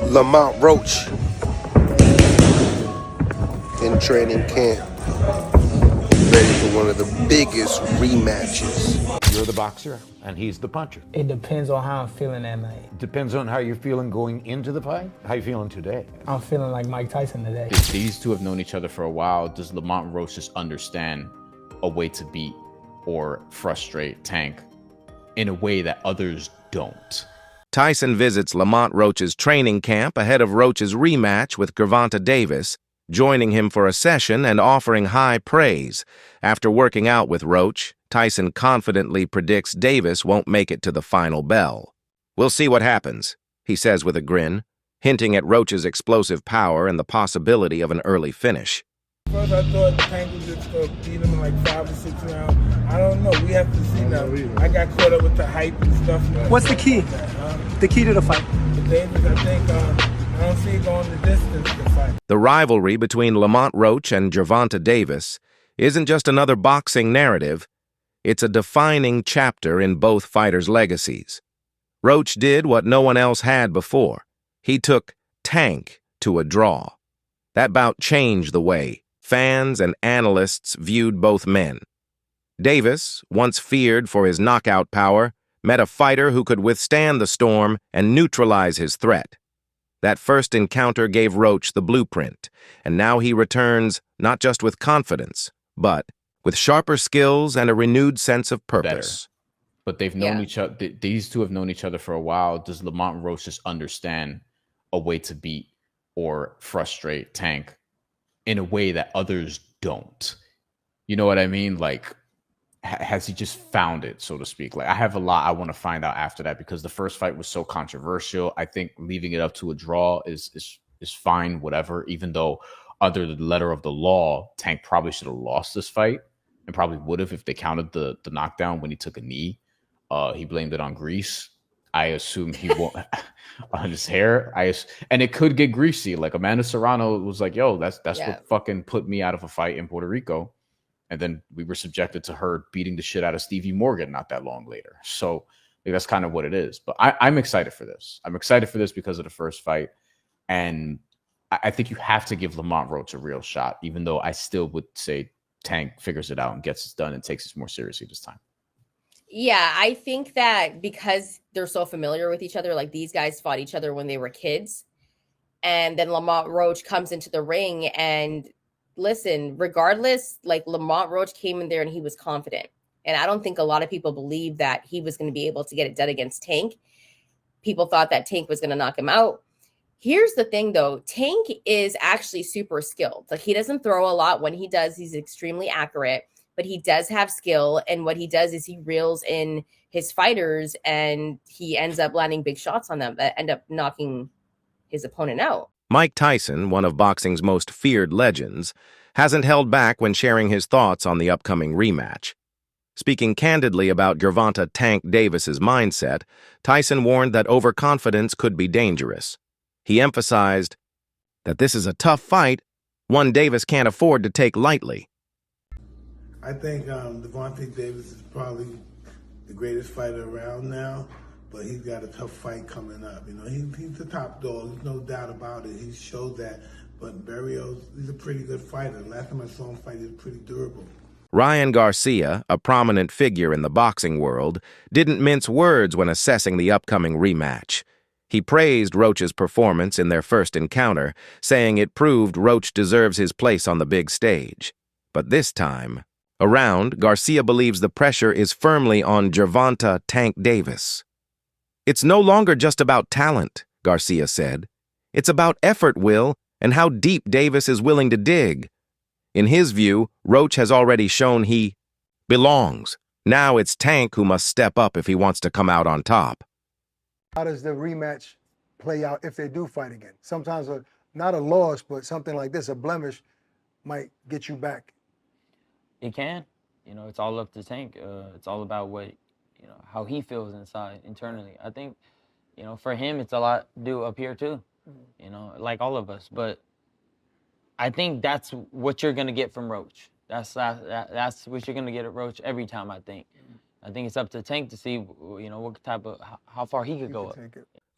Lamont Roach in training camp, ready for one of the biggest rematches. You're the boxer, and he's the puncher. It depends on how I'm feeling that night. Depends on how you're feeling going into the fight. How you feeling today? I'm feeling like Mike Tyson today. These two have known each other for a while. Does Lamont Roach just understand a way to beat or frustrate Tank in a way that others don't? Tyson visits Lamont Roach's training camp ahead of Roach's rematch with Gervonta Davis, joining him for a session and offering high praise. After working out with Roach, Tyson confidently predicts Davis won't make it to the final bell. "We'll see what happens," he says with a grin, hinting at Roach's explosive power and the possibility of an early finish. First, I thought Tank was just going to beat him in like 5 or 6 rounds. I don't know. We have to see now. I got caught up with the hype and stuff. What's the key? The key to the fight? But Davis, I think, I don't see it going the distance to fight. The rivalry between Lamont Roach and Gervonta Davis isn't just another boxing narrative, it's a defining chapter in both fighters' legacies. Roach did what no one else had before. He took Tank to a draw. That bout changed the way fans and analysts viewed both men. Davis, once feared for his knockout power, met a fighter who could withstand the storm and neutralize his threat. That first encounter gave Roach the blueprint, and now he returns not just with confidence, but with sharper skills and a renewed sense of purpose. But they've known each other. These two have known each other for a while. Does Lamont Roach just understand a way to beat or frustrate Tank in a way that others don't? You know what I mean? Like, has he just found it, so to speak? Like, I have a lot I want to find out after that, because the first fight was so controversial. I think leaving it up to a draw is fine, whatever, even though under the letter of the law, Tank probably should have lost this fight, and probably would have if they counted the knockdown when he took a knee. He blamed it on grease. I assume he won't on his hair. And it could get greasy. Like Amanda Serrano was like, "Yo, that's what fucking put me out of a fight in Puerto Rico." And then we were subjected to her beating the shit out of Stevie Morgan not that long later. So like, that's kind of what it is. But I'm excited for this. I'm excited for this because of the first fight. And I think you have to give Lamont Roach a real shot, even though I still would say Tank figures it out and gets it done and takes it more seriously this time. Yeah, I think that because they're so familiar with each other, like these guys fought each other when they were kids. And then Lamont Roach comes into the ring and listen, regardless, like Lamont Roach came in there and he was confident. And I don't think a lot of people believed that he was going to be able to get it done against Tank. People thought that Tank was going to knock him out. Here's the thing, though. Tank is actually super skilled. Like, he doesn't throw a lot. When he does, he's extremely accurate, but he does have skill. And what he does is he reels in his fighters and he ends up landing big shots on them that end up knocking his opponent out. Mike Tyson, one of boxing's most feared legends, hasn't held back when sharing his thoughts on the upcoming rematch. Speaking candidly about Gervonta Tank Davis's mindset, Tyson warned that overconfidence could be dangerous. He emphasized that this is a tough fight, one Davis can't afford to take lightly. I think Gervonta Davis is probably the greatest fighter around now, but he's got a tough fight coming up. You know, he's the top dog. There's no doubt about it. He showed that. But Barrios, he's a pretty good fighter. Last time I saw him fight, he was pretty durable. Ryan Garcia, a prominent figure in the boxing world, didn't mince words when assessing the upcoming rematch. He praised Roach's performance in their first encounter, saying it proved Roach deserves his place on the big stage. But this time around, Garcia believes the pressure is firmly on Gervonta Tank Davis. "It's no longer just about talent," Garcia said. "It's about effort, Will, and how deep Davis is willing to dig." In his view, Roach has already shown he belongs. Now it's Tank who must step up if he wants to come out on top. How does the rematch play out if they do fight again? Sometimes not a loss, but something like this, a blemish, might get you back. It can. You know, it's all up to Tank. It's all about what, how he feels internally. I think, for him, it's a lot to do up here too, like all of us. But I think that's what you're going to get from Roach. That's what you're going to get at Roach every time, I think. I think it's up to Tank to see, what type of, how far he could go up.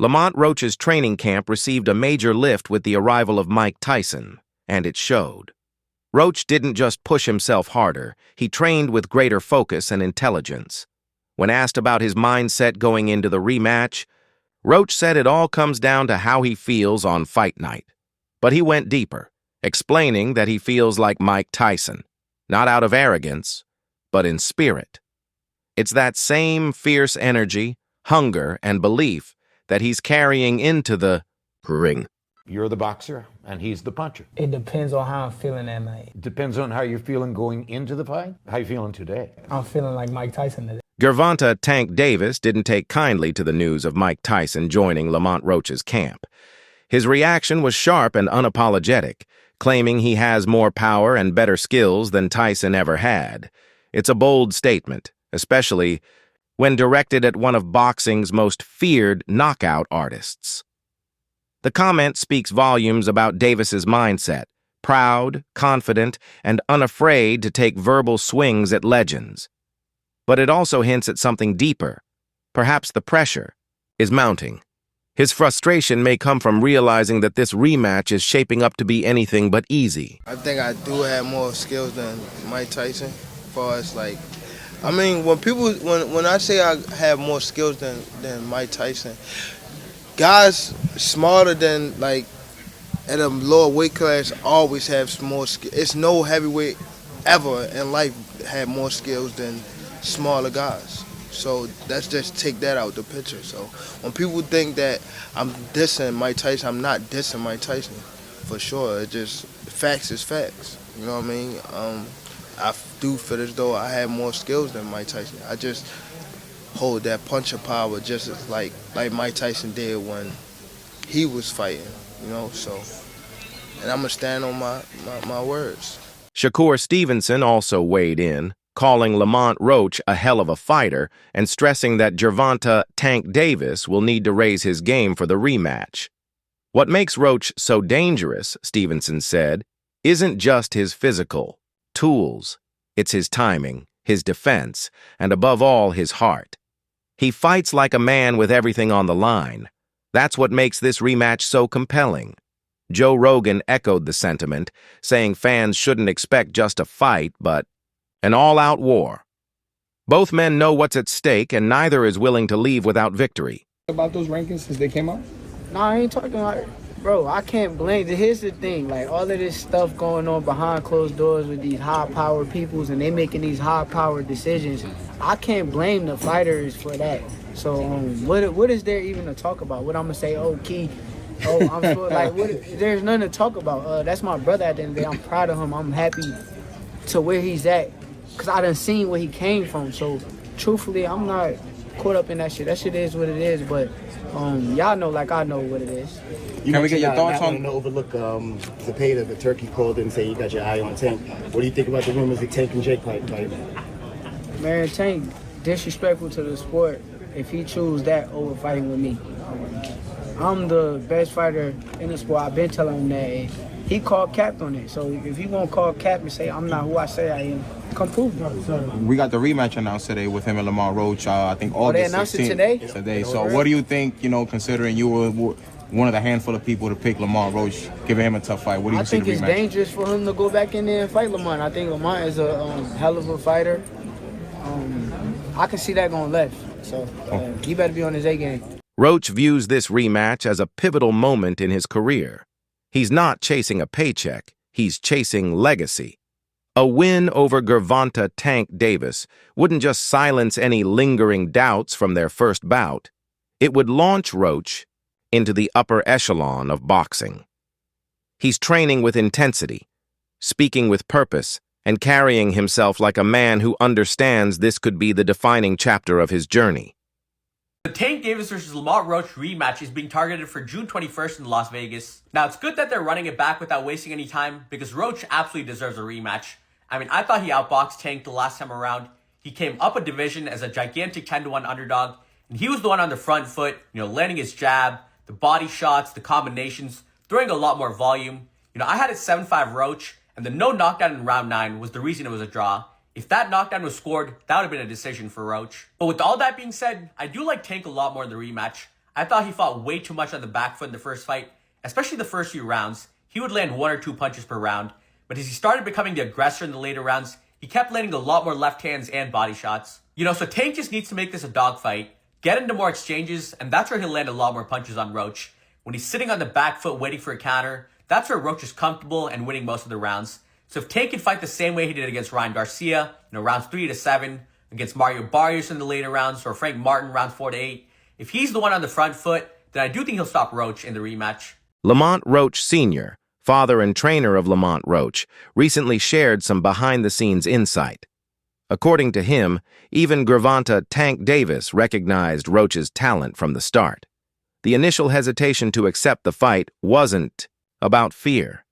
Lamont Roach's training camp received a major lift with the arrival of Mike Tyson, and it showed. Roach didn't just push himself harder, he trained with greater focus and intelligence. When asked about his mindset going into the rematch, Roach said it all comes down to how he feels on fight night. But he went deeper, explaining that he feels like Mike Tyson, not out of arrogance, but in spirit. It's that same fierce energy, hunger, and belief that he's carrying into the ring. You're the boxer, and he's the puncher. It depends on how I'm feeling that night. Depends on how you're feeling going into the fight. How you feeling today? I'm feeling like Mike Tyson today. Gervonta Tank Davis didn't take kindly to the news of Mike Tyson joining Lamont Roach's camp. His reaction was sharp and unapologetic, claiming he has more power and better skills than Tyson ever had. It's a bold statement, especially when directed at one of boxing's most feared knockout artists. The comment speaks volumes about Davis's mindset, proud, confident, and unafraid to take verbal swings at legends. But it also hints at something deeper. Perhaps the pressure is mounting. His frustration may come from realizing that this rematch is shaping up to be anything but easy. I think I do have more skills than Mike Tyson, as far as when I say I have more skills than Mike Tyson, guys smarter than at a lower weight class always have more skills. It's no heavyweight ever in life had more skills than smaller guys. So let's just take that out the picture. So when people think that I'm dissing Mike Tyson, I'm not dissing Mike Tyson, for sure. It just, facts is facts. You know what I mean? I do feel as though I have more skills than Mike Tyson. I just hold that puncher power just as like Mike Tyson did when he was fighting, you know, so. And I'm going to stand on my words. Shakur Stevenson also weighed in, calling Lamont Roach a hell of a fighter and stressing that Gervonta Tank Davis will need to raise his game for the rematch. What makes Roach so dangerous, Stevenson said, isn't just his physical tools. It's his timing, his defense, and above all, his heart. He fights like a man with everything on the line. That's what makes this rematch so compelling. Joe Rogan echoed the sentiment, saying fans shouldn't expect just a fight, but an all-out war. Both men know what's at stake, and neither is willing to leave without victory. About those rankings since they came out? Nah, I ain't talking like, bro, I can't blame. Here's the thing, like all of this stuff going on behind closed doors with these high-powered peoples and they making these high-powered decisions. I can't blame the fighters for that. So what is there even to talk about? What I'm gonna say, I'm sure, there's nothing to talk about. That's my brother at the end of the day. I'm proud of him. I'm happy to where he's at, because I done seen where he came from. So truthfully, I'm not caught up in that shit. That shit is what it is, but y'all know like I know what it is. Can we get your thoughts on? Not to overlook Zepeda, the turkey called and say you got your eye on Tank. What do you think about the rumors of Tank and Jake fight? Man, Tank disrespectful to the sport if he choose that over fighting with me. I'm the best fighter in the sport. I've been telling him that. He called cap on it. So if you gonna call cap and say I'm not who I say I am, come prove it. We got the rematch announced today with him and Lamont Roach. I think August 16th. They announced it today? Today. So what do you think? You know, considering you were one of the handful of people to pick Lamont Roach, giving him a tough fight. What do you see the rematch? I think it's dangerous for him to go back in there and fight Lamont. I think Lamont is a hell of a fighter. I can see that going left. So he better be on his A game. Roach views this rematch as a pivotal moment in his career. He's not chasing a paycheck, he's chasing legacy. A win over Gervonta Tank Davis wouldn't just silence any lingering doubts from their first bout. It would launch Roach into the upper echelon of boxing. He's training with intensity, speaking with purpose, and carrying himself like a man who understands this could be the defining chapter of his journey. The Tank Davis vs. Lamont Roach rematch is being targeted for June 21st in Las Vegas. Now, it's good that they're running it back without wasting any time, because Roach absolutely deserves a rematch. I mean, I thought he outboxed Tank the last time around. He came up a division as a gigantic 10-1 underdog, and he was the one on the front foot, landing his jab, the body shots, the combinations, throwing a lot more volume. I had it 7-5 Roach, and the no knockdown in round 9 was the reason it was a draw. If that knockdown was scored, that would have been a decision for Roach. But with all that being said, I do like Tank a lot more in the rematch. I thought he fought way too much on the back foot in the first fight, especially the first few rounds. He would land 1 or 2 punches per round, but as he started becoming the aggressor in the later rounds, he kept landing a lot more left hands and body shots. So Tank just needs to make this a dogfight, get into more exchanges, and that's where he'll land a lot more punches on Roach. When he's sitting on the back foot waiting for a counter, that's where Roach is comfortable and winning most of the rounds. So if Tank can fight the same way he did against Ryan Garcia, rounds 3 to 7, against Mario Barrios in the later rounds, or Frank Martin rounds 4 to 8, if he's the one on the front foot, then I do think he'll stop Roach in the rematch. Lamont Roach Sr., father and trainer of Lamont Roach, recently shared some behind-the-scenes insight. According to him, even Gervonta Tank Davis recognized Roach's talent from the start. The initial hesitation to accept the fight wasn't about fear.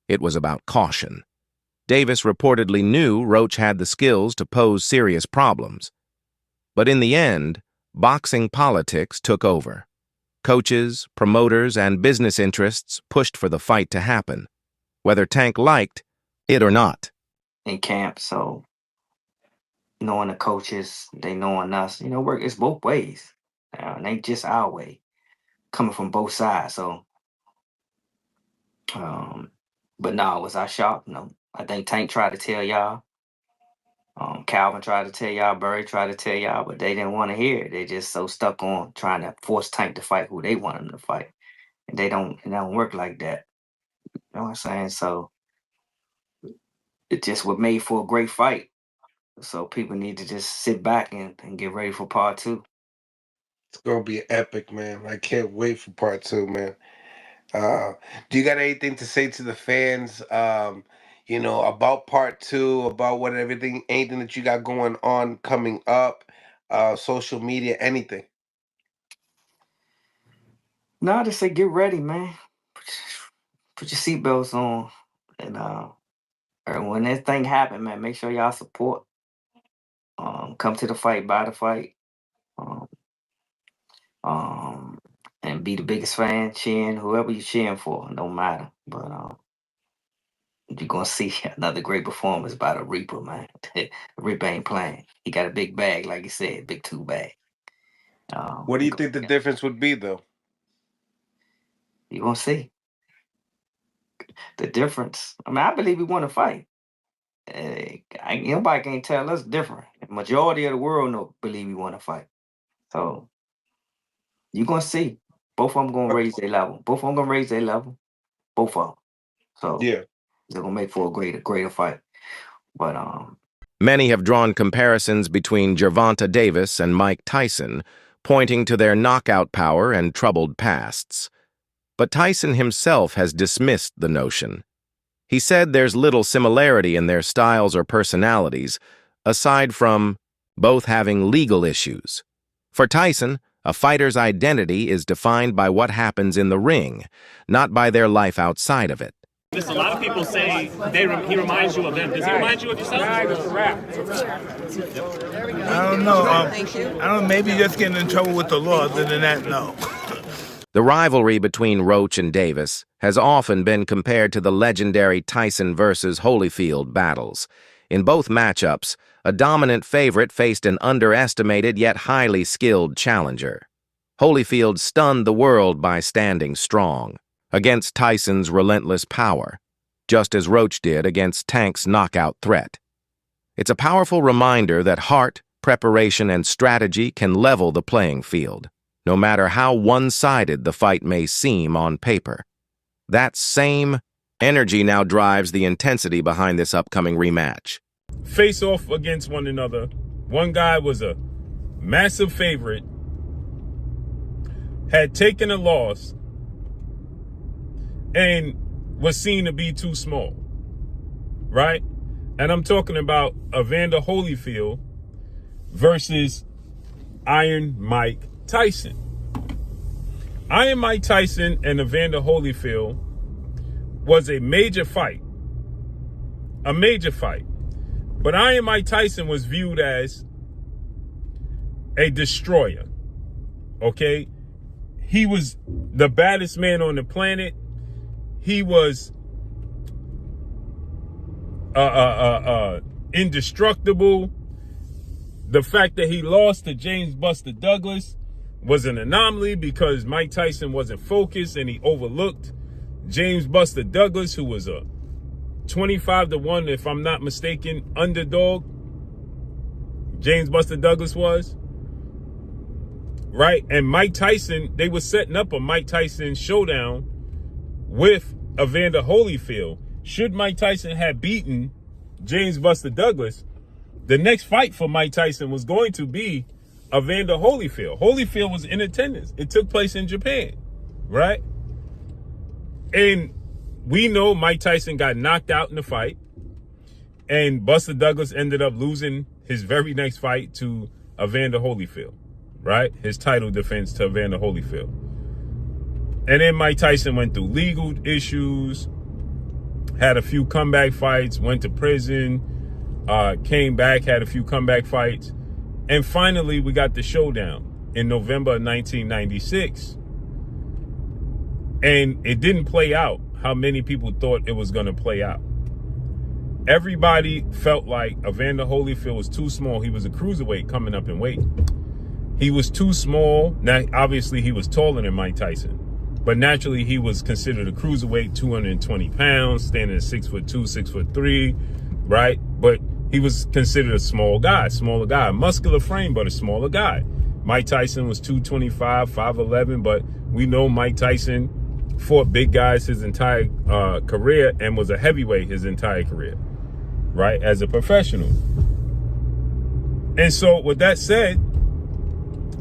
It was about caution. Davis reportedly knew Roach had the skills to pose serious problems. But in the end, boxing politics took over. Coaches, promoters, and business interests pushed for the fight to happen, whether Tank liked it or not. In camp, so knowing the coaches, they knowing us, work it's both ways. It ain't just our way, coming from both sides. So, but no, was I shocked? No. I think Tank tried to tell y'all. Calvin tried to tell y'all, Burry tried to tell y'all, but they didn't want to hear it. They just so stuck on trying to force Tank to fight who they want him to fight. And it don't work like that. You know what I'm saying? So it just was made for a great fight. So people need to just sit back and get ready for part 2. It's gonna be epic, man. I can't wait for part 2, man. Do you got anything to say to the fans, about part 2, about anything that you got going on coming up, social media, anything? No, I just say get ready, man. Put your seatbelts on, and when this thing happen, man, make sure y'all support. Come to the fight, buy the fight, and be the biggest fan, cheering whoever you're cheering for. It don't matter, but you're gonna see another great performance by the Reaper, man. The Reaper ain't playing. He got a big bag, like you said, big 2 bag. What do you think the difference would be, though? You're gonna see the difference. I believe we want to fight. Nobody can tell us different. The majority of the world believe we want to fight. So you're gonna see. Both of them gonna raise their level. Both of them gonna raise their level. Both of them. So yeah, they're gonna make for a greater fight. But Many have drawn comparisons between Gervonta Davis and Mike Tyson, pointing to their knockout power and troubled pasts. But Tyson himself has dismissed the notion. He said there's little similarity in their styles or personalities, aside from both having legal issues. For Tyson, a fighter's identity is defined by what happens in the ring, not by their life outside of it. A lot of people say he reminds you of them. Does he remind you of yourself? I don't know. I don't know. Maybe just getting in trouble with the law. Other than that, no. The rivalry between Roach and Davis has often been compared to the legendary Tyson versus Holyfield battles. In both matchups, a dominant favorite faced an underestimated yet highly skilled challenger. Holyfield stunned the world by standing strong against Tyson's relentless power, just as Roach did against Tank's knockout threat. It's a powerful reminder that heart, preparation, and strategy can level the playing field, no matter how one-sided the fight may seem on paper. That same energy now drives the intensity behind this upcoming rematch. Face off against one another. One guy was a massive favorite, had taken a loss, and was seen to be too small, right? And I'm talking about Evander Holyfield versus Iron Mike Tyson. Iron Mike Tyson and Evander Holyfield was a major fight. A major fight. But Iron Mike Tyson was viewed as a destroyer, okay? He was the baddest man on the planet. He was indestructible. The fact that he lost to James Buster Douglas was an anomaly because Mike Tyson wasn't focused and he overlooked James Buster Douglas, who was a 25-1, if I'm not mistaken, underdog. James Buster Douglas was. Right? And Mike Tyson, they were setting up a Mike Tyson showdown with Evander Holyfield. Should Mike Tyson have beaten James Buster Douglas, the next fight for Mike Tyson was going to be Evander Holyfield. Holyfield was in attendance. It took place in Japan, right? And we know Mike Tyson got knocked out in the fight, and Buster Douglas ended up losing his very next fight to Evander Holyfield, right? His title defense to Evander Holyfield. And then Mike Tyson went through legal issues, had a few comeback fights, went to prison, came back, had a few comeback fights. And finally, we got the showdown in November of 1996. And it didn't play out how many people thought it was going to play out. Everybody felt like Evander Holyfield was too small. He was a cruiserweight coming up in weight. He was too small. Now, obviously, he was taller than Mike Tyson. But naturally, he was considered a cruiserweight, 220 pounds, standing at 6'2", 6'3", right? But he was considered a smaller guy, muscular frame, but a smaller guy. Mike Tyson was 225, 5'11", but we know Mike Tyson fought big guys his entire career and was a heavyweight his entire career, right, as a professional. And so with that said,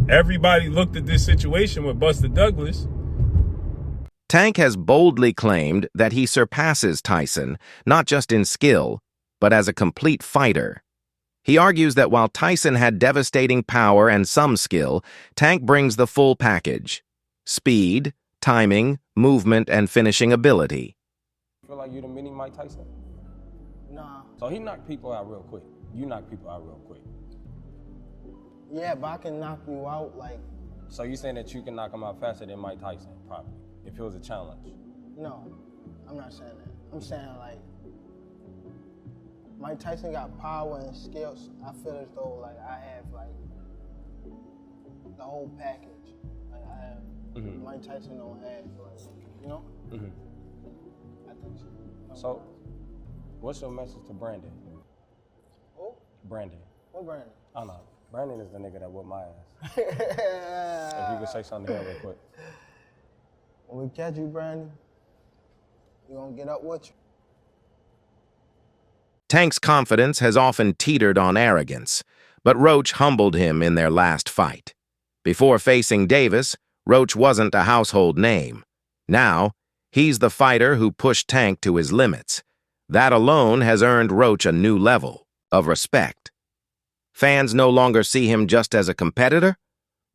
everybody looked at this situation with Buster Douglas. Tank has boldly claimed that he surpasses Tyson, not just in skill, but as a complete fighter. He argues that while Tyson had devastating power and some skill, Tank brings the full package: speed, timing, movement, and finishing ability. You feel like you're the mini Mike Tyson? Nah. So he knocked people out real quick. You knock people out real quick. Yeah, but I can knock you out like... So you saying that you can knock him out faster than Mike Tyson, probably, if it was a challenge? No, I'm not saying that. I'm saying like, Mike Tyson got power and skills. I feel as though like I have like the whole package. Like I have, Mike Tyson don't have like, you know? I think so. So, what's your message to Brandon? Who? Brandon. What Brandon? I don't know. Brandon is the nigga that whooped my ass. If you could say something to him real quick. When we catch you, Brandon, we gonna get up with you. Tank's confidence has often teetered on arrogance, but Roach humbled him in their last fight. Before facing Davis, Roach wasn't a household name. Now, he's the fighter who pushed Tank to his limits. That alone has earned Roach a new level of respect. Fans no longer see him just as a competitor,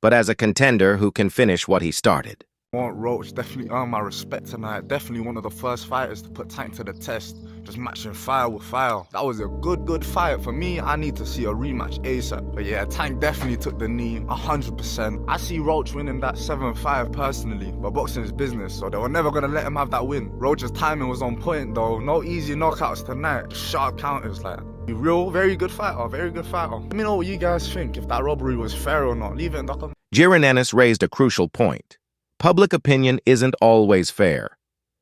but as a contender who can finish what he started. Lamont Roach definitely earned my respect tonight. Definitely one of the first fighters to put Tank to the test. Just matching fire with fire. That was a good fight. For me, I need to see a rematch ASAP. But yeah, Tank definitely took the knee, 100%. I see Roach winning that 7-5 personally, but boxing is business, so they were never gonna let him have that win. Roach's timing was on point though. No easy knockouts tonight. Just sharp counters like. Real, very good fighter, very good fighter. Let me know what you guys think, if that robbery was fair or not. Leave it in the comments. Jiren Ennis raised a crucial point. Public opinion isn't always fair.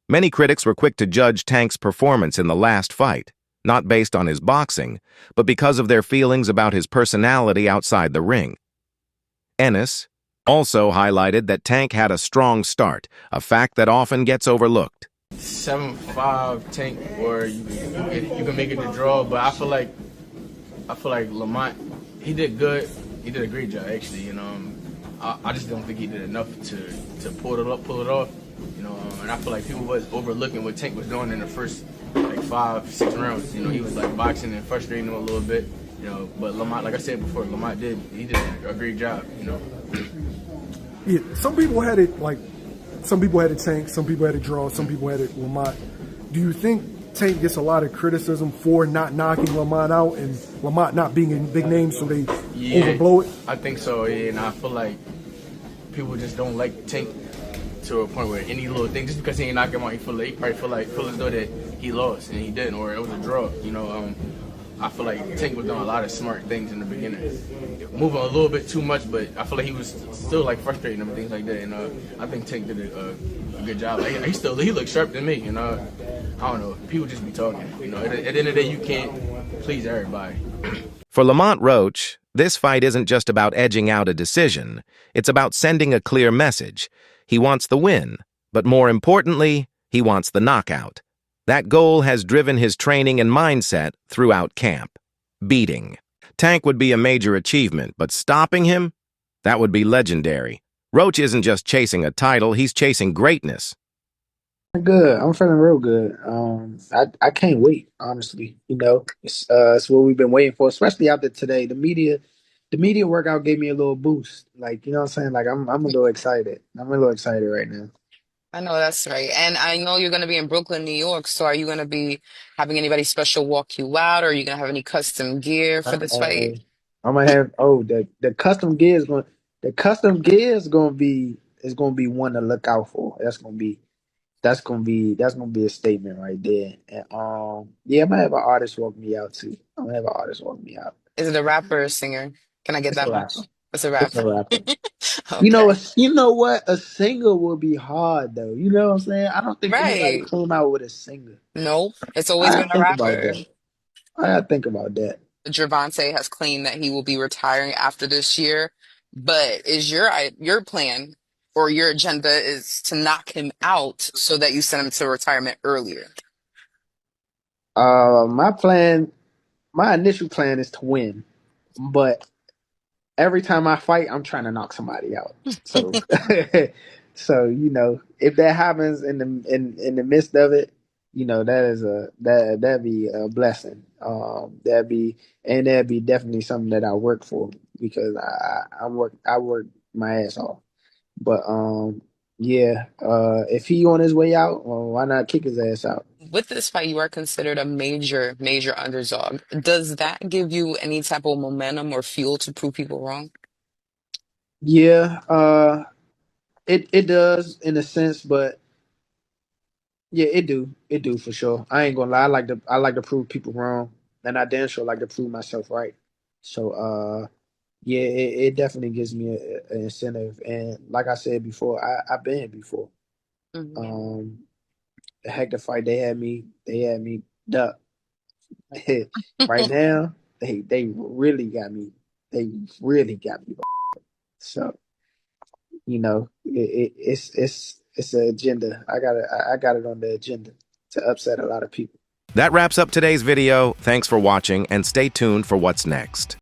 Many critics were quick to judge Tank's performance in the last fight, not based on his boxing, but because of their feelings about his personality outside the ring. Ennis also highlighted that Tank had a strong start, a fact that often gets overlooked. 7-5 Tank, or you can make it the draw, but I feel like Lamont, he did good. He did a great job actually. You know, I just don't think he did enough to pull it off. You know, and I feel like people was overlooking what Tank was doing in the first like 5-6 rounds. You know, he was like boxing and frustrating him a little bit. You know, but Lamont, like I said before, Lamont did a great job. You know. Yeah, some people had it like. Some people had it Tank, some people had it draw, some people had it Lamont. Do you think Tank gets a lot of criticism for not knocking Lamont out and Lamont not being a big name, so they overblow it? I think so, yeah, and I feel like people just don't like Tank to a point where any little thing, just because he ain't knock him out, he probably feel as though that he lost, and he didn't, or it was a draw, you know. I feel like Tank was doing a lot of smart things in the beginning, moving a little bit too much, but I feel like he was still like frustrating him and things like that. And I think Tank did a good job. Like, he looked sharp to me. And I don't know, people just be talking. You know, at the end of the day, you can't please everybody. For Lamont Roach, this fight isn't just about edging out a decision. It's about sending a clear message. He wants the win, but more importantly, he wants the knockout. That goal has driven his training and mindset throughout camp. Beating. Tank would be a major achievement, but stopping him? That would be legendary. Roach isn't just chasing a title, he's chasing greatness. Good. I'm feeling real good. I can't wait, honestly. You know, it's what we've been waiting for, especially after today. The media workout gave me a little boost. Like, you know what I'm saying? Like, I'm a little excited. I'm a little excited right now. I know that's right. And I know you're going to be in Brooklyn, New York. So are you going to be having anybody special walk you out, or are you going to have any custom gear for this fight? I'm gonna have the custom gear is gonna be one to look out for. That's gonna be a statement right there. And yeah, I'm gonna have an artist walk me out too. I'm gonna have an artist walk me out. Is it a rapper or a singer? Can I get It's a that rapper. much? It's a It's a rapper. rapper. Okay. You know what? A singer would be hard though. You know what I'm saying? I don't think anybody Right. came out with a singer. Nope. It's always I been gotta a think about rapper. that. I gotta think about that. Gervonta has claimed that he will be retiring after this year, but is your plan or your agenda is to knock him out so that you send him to retirement earlier? My plan, my initial plan is to win, but every time I fight, I'm trying to knock somebody out. So, so if that happens in the midst of it, that'd be a blessing. That'd be definitely something that I work for because I work my ass off. But yeah, if he on his way out, well, why not kick his ass out? With this fight, you are considered a major, major underdog. Does that give you any type of momentum or fuel to prove people wrong? Yeah, it does in a sense, but yeah, it do for sure. I ain't gonna lie. I like to prove people wrong, and I damn sure like to prove myself right. So yeah, it definitely gives me an incentive. And like I said before, I've been here before. Mhm. Um, the heck the fight they had me duck. Right now, they really got me. They really got me. So it's an agenda. I got it on the agenda to upset a lot of people. That wraps up today's video. Thanks for watching, and stay tuned for what's next.